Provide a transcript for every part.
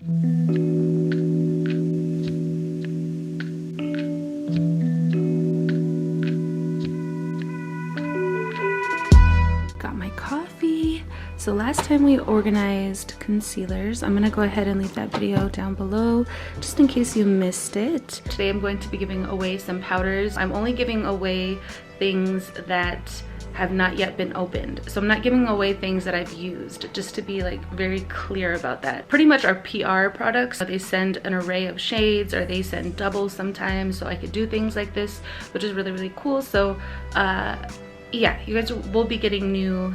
Got my coffee. So last time we organized concealers. I'm gonna go ahead and leave that video down below just in case you missed it. Today I'm going to be giving away some powders. I'm only giving away things that have not yet been opened. So I'm not giving away things that I've used, just to be like very clear about that. Pretty much our PR products, they send an array of shades or they send doubles sometimes, so I could do things like this, which is really, really cool. So yeah, you guys will be getting new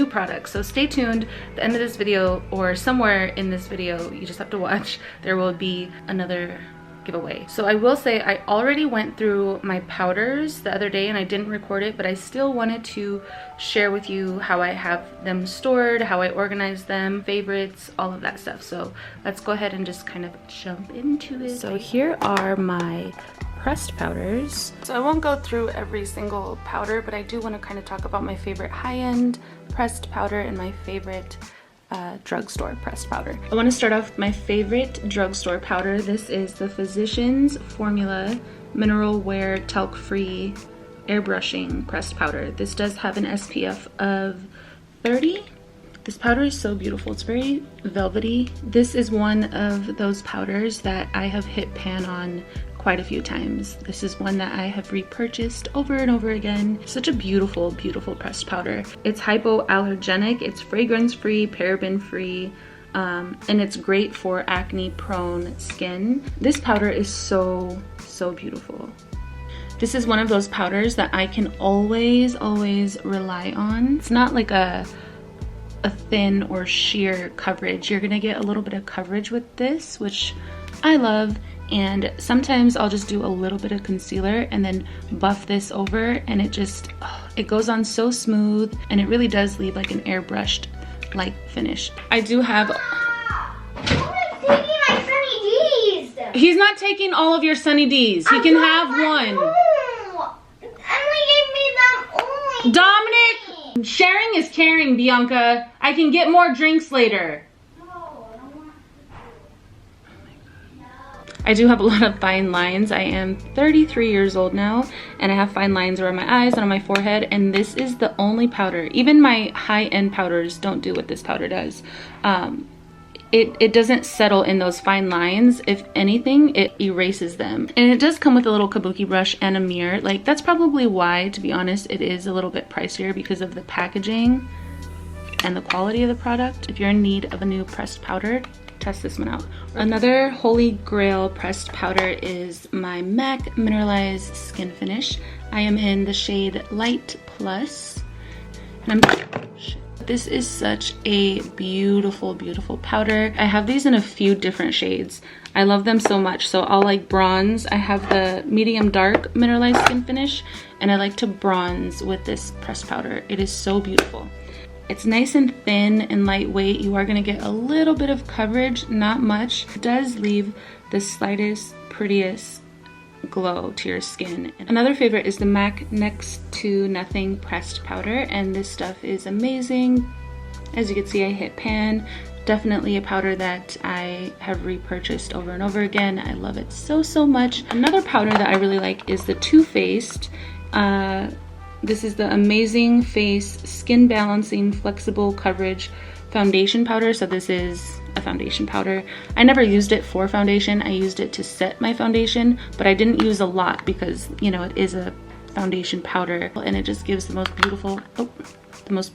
products, so stay tuned. At the end of this video, or somewhere in this video, you just have to watch, there will be another giveaway. So I will say I already went through my powders the other day and I didn't record it, but I still wanted to share with you how I have them stored, how I organize them, favorites, all of that stuff. So let's go ahead and just kind of jump into it. So here are my pressed powders. So I won't go through every single powder, but I do want to kind of talk about my favorite high-end pressed powder and my favorite drugstore pressed powder. I want to start off with my favorite drugstore powder. This is the Physicians Formula Mineral Wear Talc-Free Airbrushing Pressed Powder. This does have an SPF of 30. This powder is so beautiful. It's very velvety. This is one of those powders that I have hit pan on quite a few times. This is one that I have repurchased over and over again. Such a beautiful, beautiful pressed powder. It's hypoallergenic, it's fragrance-free, paraben-free, and it's great for acne-prone skin. This powder is so, so beautiful. This is one of those powders that I can always, always rely on. It's not like a thin or sheer coverage. You're gonna get a little bit of coverage with this, which I love. And sometimes I'll just do a little bit of concealer and then buff this over, and it just, it goes on so smooth, and it really does leave like an airbrushed like finish. I do have... Nobody's taking my Sunny D's. He's not taking all of your Sunny D's. He can have one. Emily gave me them only. Dominic, sharing is caring, Bianca. I can get more drinks later. I do have a lot of fine lines. I am 33 years old now, and I have fine lines around my eyes and on my forehead, and this is the only powder. Even my high-end powders don't do what this powder does. It doesn't settle in those fine lines. If anything, it erases them. And it does come with a little kabuki brush and a mirror. Like, that's probably why, to be honest, it is a little bit pricier, because of the packaging and the quality of the product. If you're in need of a new pressed powder, test this one out. Another holy grail pressed powder is my MAC Mineralized Skin Finish. I am in the shade Light Plus. And this is such a beautiful, beautiful powder. I have these in a few different shades. I love them so much. So I'll like bronze. I have the medium dark Mineralized Skin Finish, and I like to bronze with this pressed powder. It is so beautiful. It's nice and thin and lightweight. You are gonna get a little bit of coverage, not much. It does leave the slightest, prettiest glow to your skin. Another favorite is the MAC Next to Nothing Pressed Powder, and this stuff is amazing. As you can see, I hit pan. Definitely a powder that I have repurchased over and over again. I love it so, so much. Another powder that I really like is the Too Faced. This is the Amazing Face Skin Balancing Flexible Coverage Foundation Powder. So this is a foundation powder. I never used it for foundation. I used it to set my foundation, but I didn't use a lot because, you know, it is a foundation powder, and it just gives the most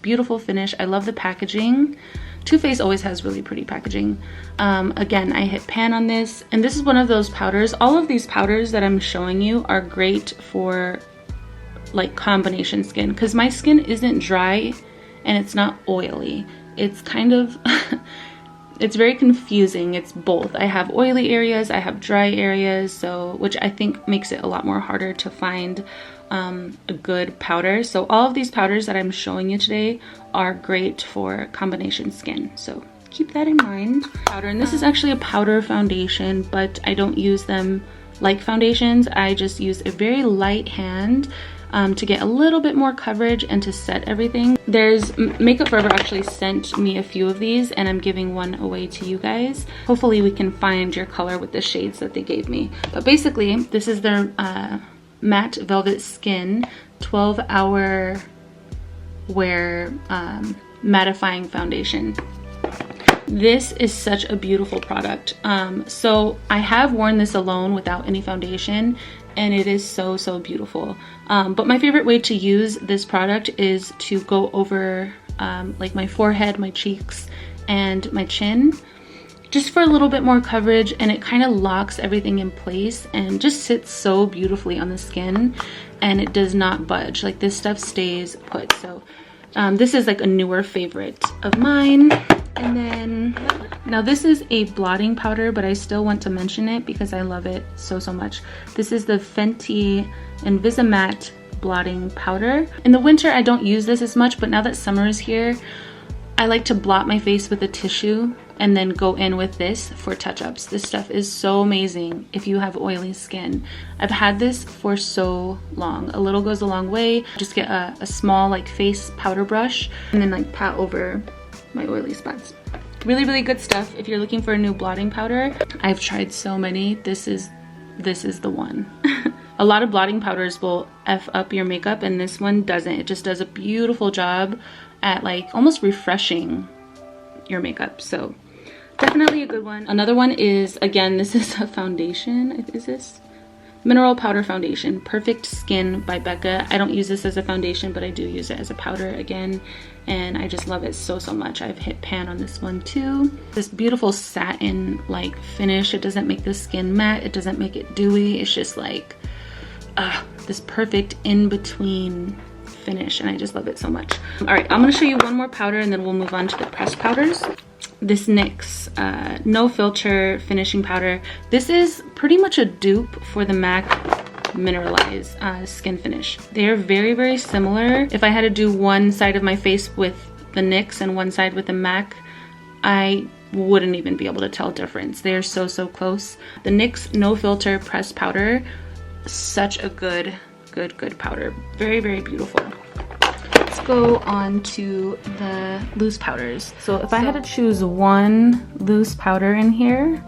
beautiful finish. I love the packaging. Too Faced always has really pretty packaging. Again, I hit pan on this, and this is one of those powders. All of these powders that I'm showing you are great for like combination skin, because my skin isn't dry and it's not oily. It's kind of it's very confusing. It's both. I have oily areas, I have dry areas, so which I think makes it a lot more harder to find a good powder. So all of these powders that I'm showing you today are great for combination skin, so keep that in mind. Powder, and this is actually a powder foundation, but I don't use them like foundations. I just use a very light hand. to get a little bit more coverage and to set everything. There's Makeup Forever actually sent me a few of these, and I'm giving one away to you guys. Hopefully we can find your color with the shades that they gave me. But basically, this is their Matte Velvet Skin 12-hour wear mattifying foundation. This is such a beautiful product. So I have worn this alone without any foundation, and it is so beautiful. But my favorite way to use this product is to go over like my forehead, my cheeks, and my chin, just for a little bit more coverage, and it kind of locks everything in place and just sits so beautifully on the skin, and it does not budge. Like, this stuff stays put. So this is like a newer favorite of mine. And then, now this is a blotting powder, but I still want to mention it because I love it so much. This is the Fenty Invisimatte blotting powder. In the winter, I don't use this as much, but now that summer is here, I like to blot my face with a tissue and then go in with this for touch-ups. This stuff is so amazing if you have oily skin. I've had this for so long. A little goes a long way. Just get a small like face powder brush and then like pat over my oily spots. Really good stuff if you're looking for a new blotting powder. I've tried so many. This is the one. A lot of blotting powders will F up your makeup, and this one doesn't. It just does a beautiful job at like almost refreshing your makeup. So definitely a good one. Another one is, again, this is a foundation. Is this? Mineral Powder Foundation, Perfect Skin by Becca. I don't use this as a foundation, but I do use it as a powder again, and I just love it so much. I've hit pan on this one too. This beautiful satin like finish. It doesn't make the skin matte, it doesn't make it dewy. It's just like this perfect in-between finish, and I just love it so much. All right, I'm gonna show you one more powder and then we'll move on to the pressed powders. This NYX No Filter Finishing Powder. This is pretty much a dupe for the MAC Mineralize Skin Finish. They are very similar. If I had to do one side of my face with the NYX and one side with the MAC, I wouldn't even be able to tell difference. They are so close. The NYX No Filter Pressed Powder, such a good powder. Very beautiful. Let's go on to the loose powders. So if I had to choose one loose powder in here,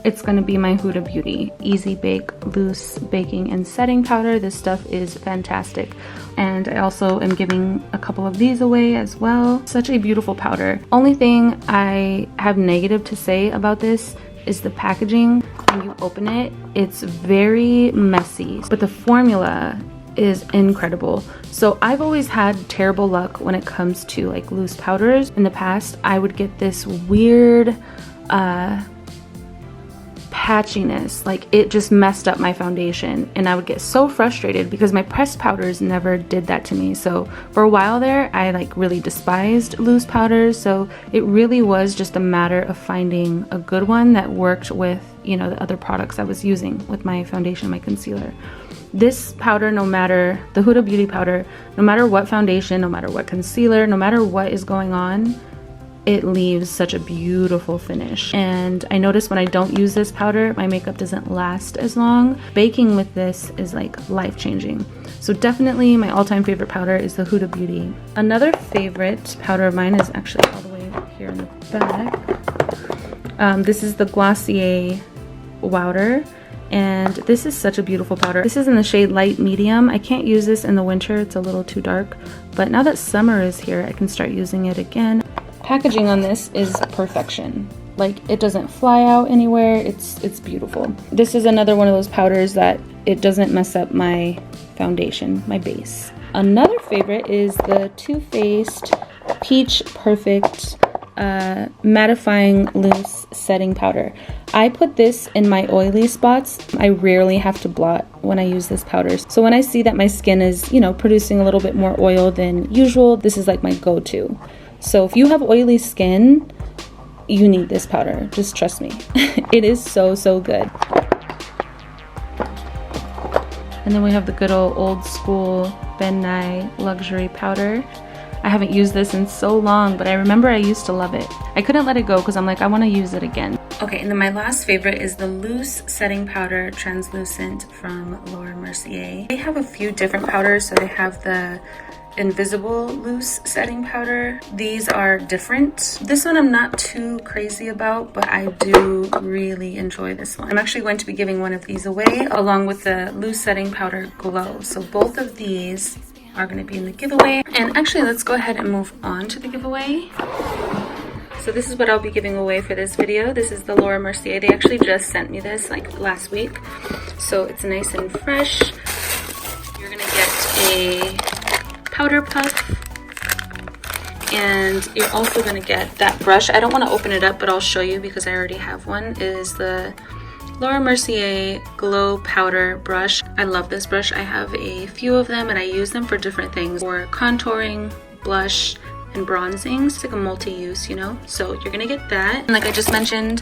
it's gonna be my Huda Beauty Easy Bake Loose Baking and Setting Powder. This stuff is fantastic. And I also am giving a couple of these away as well. Such a beautiful powder. Only thing I have negative to say about this is the packaging. When you open it, it's very messy, but the formula is incredible. So I've always had terrible luck when it comes to like loose powders. In the past, I would get this weird patchiness, like it just messed up my foundation, and I would get so frustrated because my pressed powders never did that to me. So for a while there, I like really despised loose powders. So it really was just a matter of finding a good one that worked with, you know, the other products I was using with my foundation, my concealer. This powder, no matter the Huda Beauty powder, no matter what foundation, no matter what concealer, no matter what is going on, it leaves such a beautiful finish. And I notice when I don't use this powder, my makeup doesn't last as long. Baking with this is like life-changing. So definitely my all-time favorite powder is the Huda Beauty. Another favorite powder of mine is actually all the way here in the back. This is the Glossier Wowder. And this is such a beautiful powder. This is in the shade Light Medium. I can't use this in the winter, it's a little too dark. But now that summer is here, I can start using it again. Packaging on this is perfection. Like, it doesn't fly out anywhere. It's beautiful. This is another one of those powders that it doesn't mess up my foundation, my base. Another favorite is the Too Faced Peach Perfect mattifying loose setting powder. I put this in my oily spots. I rarely have to blot when I use this powder. So when I see that my skin is, you know, producing a little bit more oil than usual, this is like my go-to. So if you have oily skin, you need this powder. Just trust me. It is so good. And then we have the good old school Ben Nye Luxury Powder. I haven't used this in so long, but I remember I used to love it. I couldn't let it go because I'm like, I want to use it again. Okay, and then my last favorite is the Loose Setting Powder Translucent from Laura Mercier. They have a few different powders. So they have the Invisible Loose Setting Powder. These are different. This one I'm not too crazy about, but I do really enjoy this one. I'm actually going to be giving one of these away along with the Loose Setting Powder Glow. So both of these are going to be in the giveaway. And actually, let's go ahead and move on to the giveaway. So this is what I'll be giving away for this video. This is the Laura Mercier. They actually just sent me this like last week. So it's nice and fresh. You're gonna get a powder puff. And you're also gonna get that brush. I don't wanna open it up, but I'll show you because I already have one. It is the Laura Mercier Glow Powder Brush. I love this brush. I have a few of them and I use them for different things. For contouring, blush, and bronzing. It's like a multi-use, you know, so you're gonna get that. And like I just mentioned,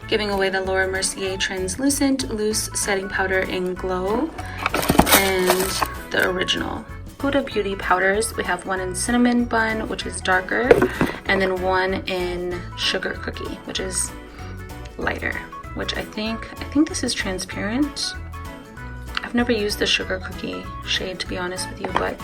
giving away the Laura Mercier Translucent Loose Setting Powder in Glow and the original Huda Beauty powders. We have one in Cinnamon Bun, which is darker, and then one in Sugar Cookie, which is lighter, which I think this is transparent. I've never used the Sugar Cookie shade, to be honest with you, but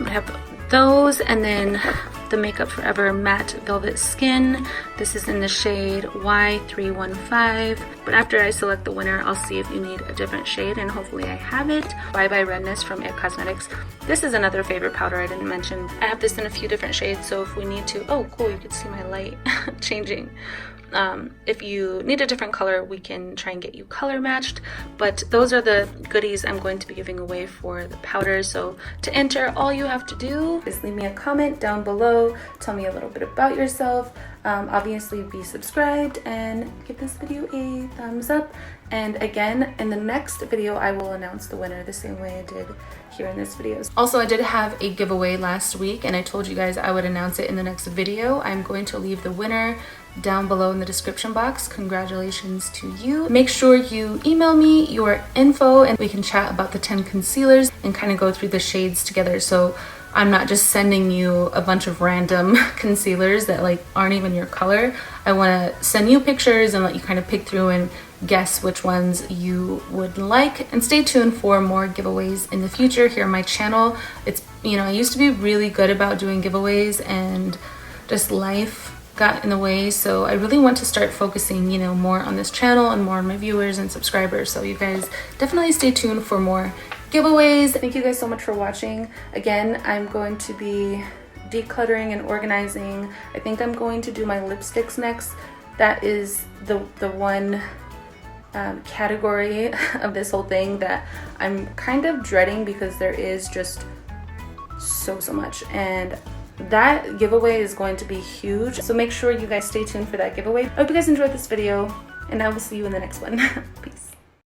we have those, and then the Makeup Forever Matte Velvet Skin. This is in the shade Y315. But after I select the winner, I'll see if you need a different shade, and hopefully I have it. Bye Bye Redness from It Cosmetics. This is another favorite powder I didn't mention. I have this in a few different shades, so if we need to, oh cool, you can see my light changing. If you need a different color, we can try and get you color matched, but those are the goodies I'm going to be giving away for the powders. So to enter, all you have to do is leave me a comment down below, tell me a little bit about yourself, obviously be subscribed, and give this video a thumbs up. And again, in the next video, I will announce the winner the same way I did here in this video. Also, I did have a giveaway last week, and I told you guys I would announce it in the next video. I'm going to leave the winner down below in the description box. Congratulations to you. Make sure you email me your info and we can chat about the 10 concealers and kind of go through the shades together. So I'm not just sending you a bunch of random concealers that like aren't even your color. I want to send you pictures and let you kind of pick through and guess which ones you would like. And stay tuned for more giveaways in the future here on my channel. It's, you know, I used to be really good about doing giveaways and just life got in the way, so I really want to start focusing, you know, more on this channel and more on my viewers and subscribers. So you guys definitely stay tuned for more giveaways. Thank you guys so much for watching. Again, I'm going to be decluttering and organizing. I think I'm going to do my lipsticks next. That is the one category of this whole thing that I'm kind of dreading because there is just so much, and that giveaway is going to be huge. So make sure you guys stay tuned for that giveaway. I hope you guys enjoyed this video, and I will see you in the next one. Peace.